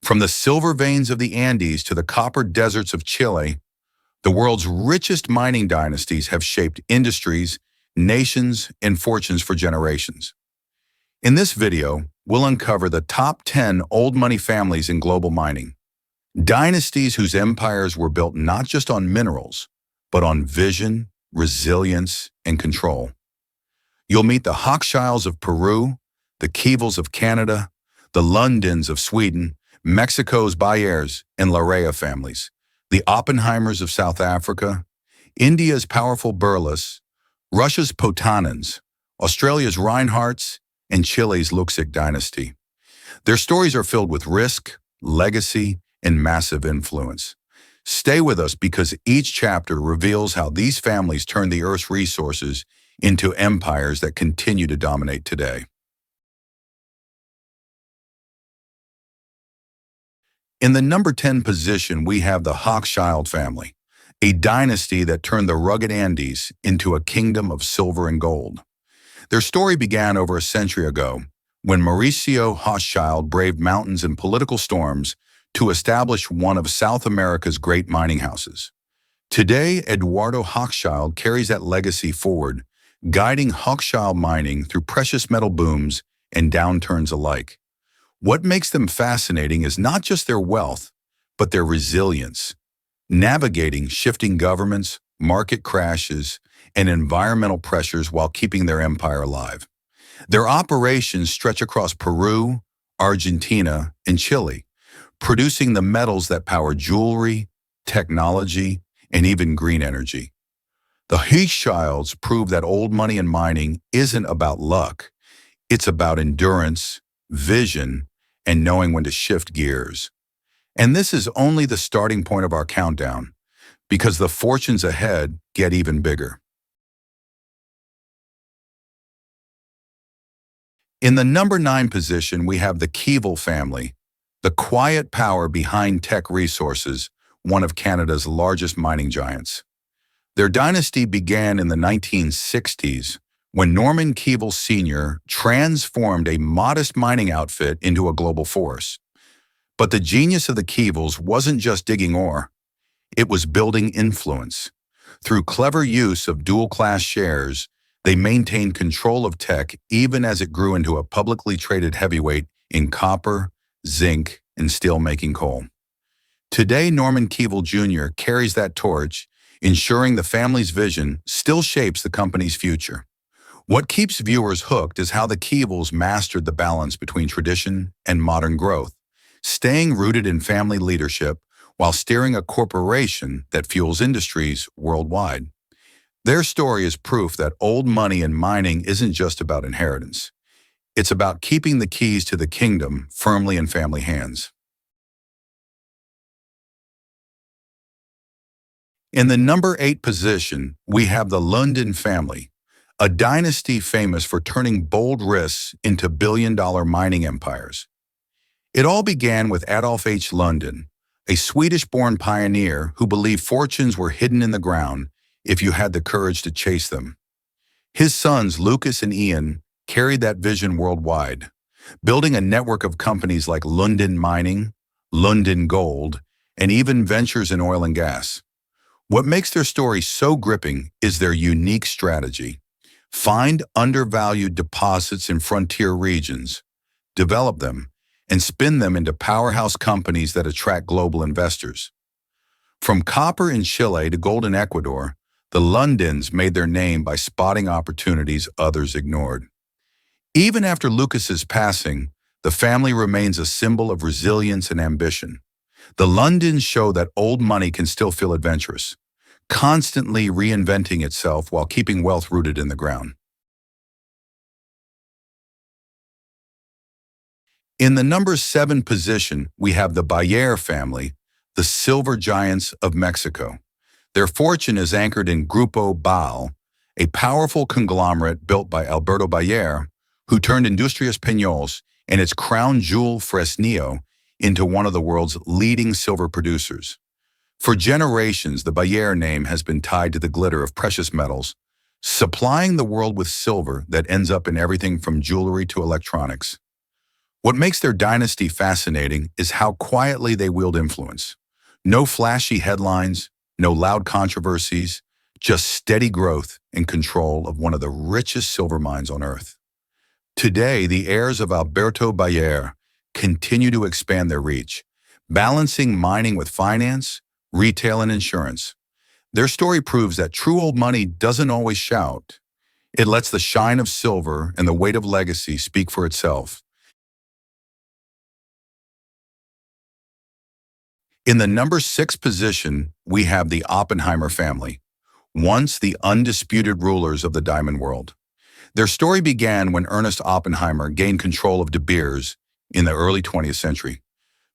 From the silver veins of the Andes to the copper deserts of Chile, the world's richest mining dynasties have shaped industries, nations, and fortunes for generations. In this video, we'll uncover the top 10 old money families in global mining. Dynasties whose empires were built not just on minerals, but on vision, resilience, and control. You'll meet the Hochschilds of Peru, the Keevils of Canada, the Lundins of Sweden, Mexico's Baillères and Larrea families, the Oppenheimers of South Africa, India's powerful Birlas, Russia's Potanins, Australia's Rineharts, and Chile's Luksic dynasty. Their stories are filled with risk, legacy, and massive influence. Stay with us because each chapter reveals how these families turned the Earth's resources into empires that continue to dominate today. In the number 10 position, we have the Hochschild family, a dynasty that turned the rugged Andes into a kingdom of silver and gold. Their story began over a century ago when Mauricio Hochschild braved mountains and political storms to establish one of South America's great mining houses. Today, Eduardo Hochschild carries that legacy forward, guiding Hochschild mining through precious metal booms and downturns alike. What makes them fascinating is not just their wealth, but their resilience, navigating shifting governments, market crashes, and environmental pressures while keeping their empire alive. Their operations stretch across Peru, Argentina, and Chile, producing the metals that power jewelry, technology, and even green energy. The Hochschilds prove that old money in mining isn't about luck. It's about endurance, vision, and knowing when to shift gears. And this is only the starting point of our countdown, because the fortunes ahead get even bigger. In the number 9 position, we have the Keevil family, the quiet power behind Teck Resources, one of Canada's largest mining giants. Their dynasty began in the 1960s when Norman Keevil Sr. transformed a modest mining outfit into a global force. But the genius of the Keevils wasn't just digging ore, it was building influence. Through clever use of dual-class shares, they maintained control of Teck even as it grew into a publicly traded heavyweight in copper, zinc, and steel-making coal. Today, Norman Keevil Jr. carries that torch, ensuring the family's vision still shapes the company's future. What keeps viewers hooked is how the Keevils mastered the balance between tradition and modern growth, staying rooted in family leadership while steering a corporation that fuels industries worldwide. Their story is proof that old money in mining isn't just about inheritance. It's about keeping the keys to the kingdom firmly in family hands. In the number 8 position, we have the Lundin family, a dynasty famous for turning bold risks into billion-dollar mining empires. It all began with Adolf H. Lundin, a Swedish-born pioneer who believed fortunes were hidden in the ground if you had the courage to chase them. His sons, Lucas and Ian, carried that vision worldwide, building a network of companies like Lundin Mining, Lundin Gold, and even ventures in oil and gas. What makes their story so gripping is their unique strategy. Find undervalued deposits in frontier regions, develop them, and spin them into powerhouse companies that attract global investors. From copper in Chile to gold in Ecuador, the Lundins made their name by spotting opportunities others ignored. Even after Lucas's passing, the family remains a symbol of resilience and ambition. The Lundins show that old money can still feel adventurous, constantly reinventing itself while keeping wealth rooted in the ground. In the number 7 position, we have the Baillères family, the silver giants of Mexico. Their fortune is anchored in Grupo Baal, a powerful conglomerate built by Alberto Baillère, who turned Industrias Peñoles and its crown jewel Fresnillo into one of the world's leading silver producers. For generations, the Baillère name has been tied to the glitter of precious metals, supplying the world with silver that ends up in everything from jewelry to electronics. What makes their dynasty fascinating is how quietly they wield influence. No flashy headlines, no loud controversies, just steady growth and control of one of the richest silver mines on earth. Today, the heirs of Alberto Baillères continue to expand their reach, balancing mining with finance, retail, and insurance. Their story proves that true old money doesn't always shout. It lets the shine of silver and the weight of legacy speak for itself. In the number 6 position, we have the Oppenheimer family, once the undisputed rulers of the diamond world. Their story began when Ernest Oppenheimer gained control of De Beers in the early 20th century,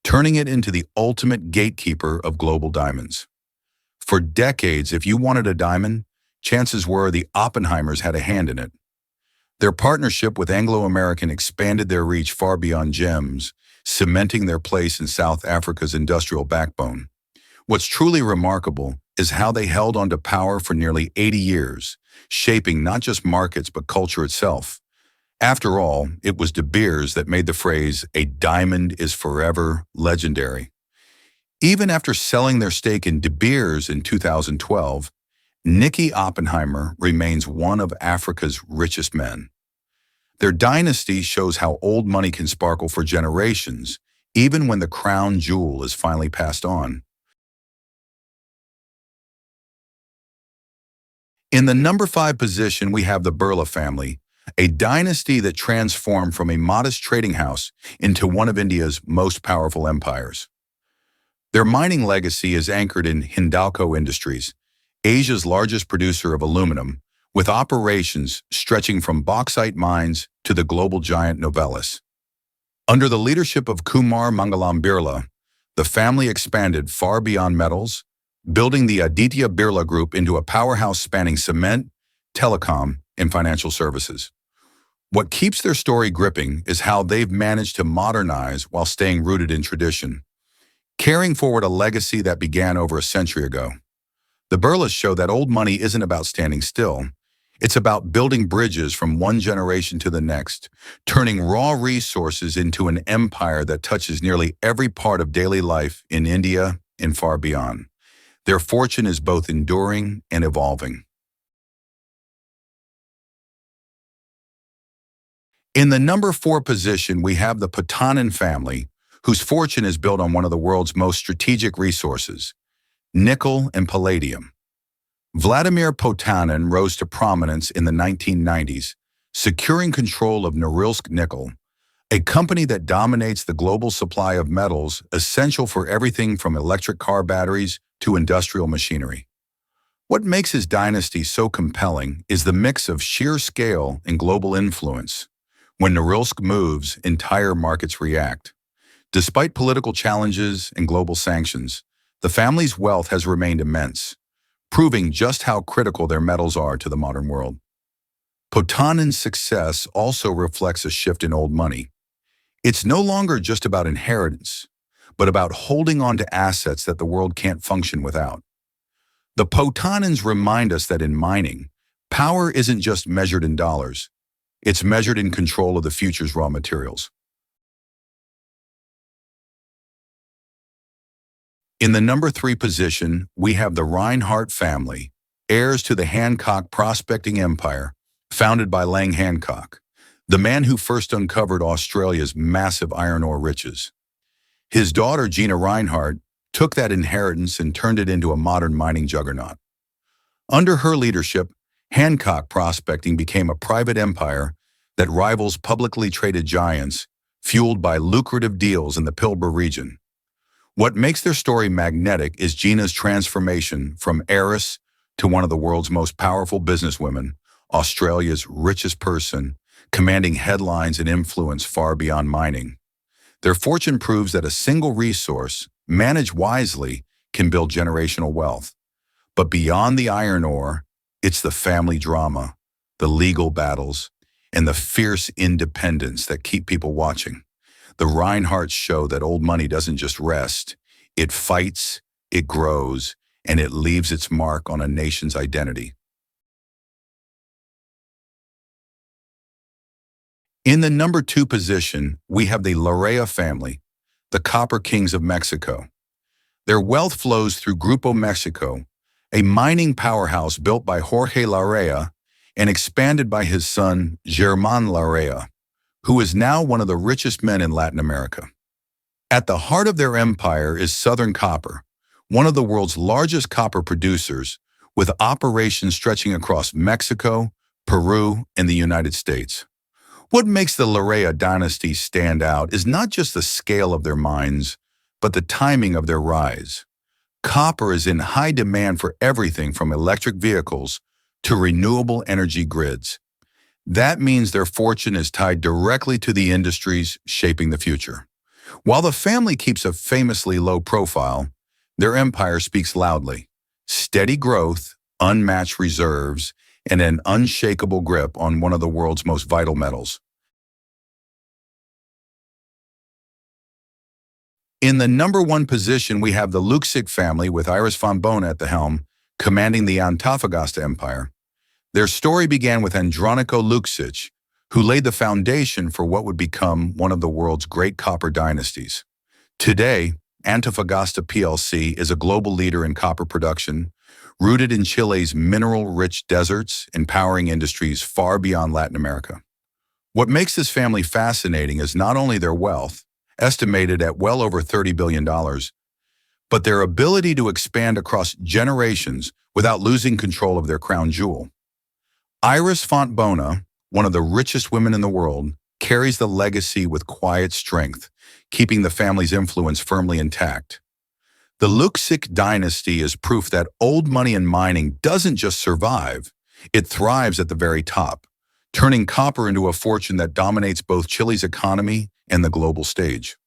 turning it into the ultimate gatekeeper of global diamonds. For decades, if you wanted a diamond, chances were the Oppenheimers had a hand in it. Their partnership with Anglo-American expanded their reach far beyond gems, cementing their place in South Africa's industrial backbone. What's truly remarkable is how they held on to power for nearly 80 years, shaping not just markets but culture itself. After all, it was De Beers that made the phrase, "a diamond is forever," legendary. Even after selling their stake in De Beers in 2012, Nicky Oppenheimer remains one of Africa's richest men. Their dynasty shows how old money can sparkle for generations, even when the crown jewel is finally passed on. In the number 5 position, we have the Birla family, a dynasty that transformed from a modest trading house into one of India's most powerful empires. Their mining legacy is anchored in Hindalco Industries, Asia's largest producer of aluminum, with operations stretching from bauxite mines to the global giant Novelis. Under the leadership of Kumar Mangalam Birla, the family expanded far beyond metals, building the Aditya Birla Group into a powerhouse spanning cement, telecom, and financial services. What keeps their story gripping is how they've managed to modernize while staying rooted in tradition, carrying forward a legacy that began over a century ago. The Birlas show that old money isn't about standing still. It's about building bridges from one generation to the next, turning raw resources into an empire that touches nearly every part of daily life in India and far beyond. Their fortune is both enduring and evolving. In the number 4 position, we have the Potanin family, whose fortune is built on one of the world's most strategic resources, nickel and palladium. Vladimir Potanin rose to prominence in the 1990s, securing control of Norilsk Nickel, a company that dominates the global supply of metals essential for everything from electric car batteries to industrial machinery. What makes his dynasty so compelling is the mix of sheer scale and global influence. When Norilsk moves, entire markets react. Despite political challenges and global sanctions, the family's wealth has remained immense, proving just how critical their metals are to the modern world. Potanin's success also reflects a shift in old money. It's no longer just about inheritance, but about holding on to assets that the world can't function without. The Potanins remind us that in mining, power isn't just measured in dollars. It's measured in control of the future's raw materials. In the number 3 position, we have the Rineharts family, heirs to the Hancock prospecting empire, founded by Lang Hancock, the man who first uncovered Australia's massive iron ore riches. His daughter, Gina Rinehart, took that inheritance and turned it into a modern mining juggernaut. Under her leadership, Hancock prospecting became a private empire that rivals publicly traded giants, fueled by lucrative deals in the Pilbara region. What makes their story magnetic is Gina's transformation from heiress to one of the world's most powerful businesswomen, Australia's richest person, commanding headlines and influence far beyond mining. Their fortune proves that a single resource, managed wisely, can build generational wealth. But beyond the iron ore, it's the family drama, the legal battles, and the fierce independence that keep people watching. The Rineharts show that old money doesn't just rest. It fights, it grows, and it leaves its mark on a nation's identity. In the number 2 position, we have the Larrea family, the copper kings of Mexico. Their wealth flows through Grupo Mexico, a mining powerhouse built by Jorge Larrea and expanded by his son, Germán Larrea, who is now one of the richest men in Latin America. At the heart of their empire is Southern Copper, one of the world's largest copper producers, with operations stretching across Mexico, Peru, and the United States. What makes the Larrea dynasty stand out is not just the scale of their mines, but the timing of their rise. Copper is in high demand for everything from electric vehicles to renewable energy grids. That means their fortune is tied directly to the industries shaping the future. While the family keeps a famously low profile, their empire speaks loudly. Steady growth, unmatched reserves, and an unshakable grip on one of the world's most vital metals. In the number 1 position, we have the Luksic family with Iris Fontbona at the helm, commanding the Antofagasta Empire. Their story began with Andrónico Luksic, who laid the foundation for what would become one of the world's great copper dynasties. Today, Antofagasta plc is a global leader in copper production, rooted in Chile's mineral-rich deserts, empowering industries far beyond Latin America. What makes this family fascinating is not only their wealth, estimated at well over $30 billion, but their ability to expand across generations without losing control of their crown jewel. Iris Fontbona, one of the richest women in the world, carries the legacy with quiet strength, keeping the family's influence firmly intact. The Luksic dynasty is proof that old money in mining doesn't just survive, it thrives at the very top, turning copper into a fortune that dominates both Chile's economy and the global stage.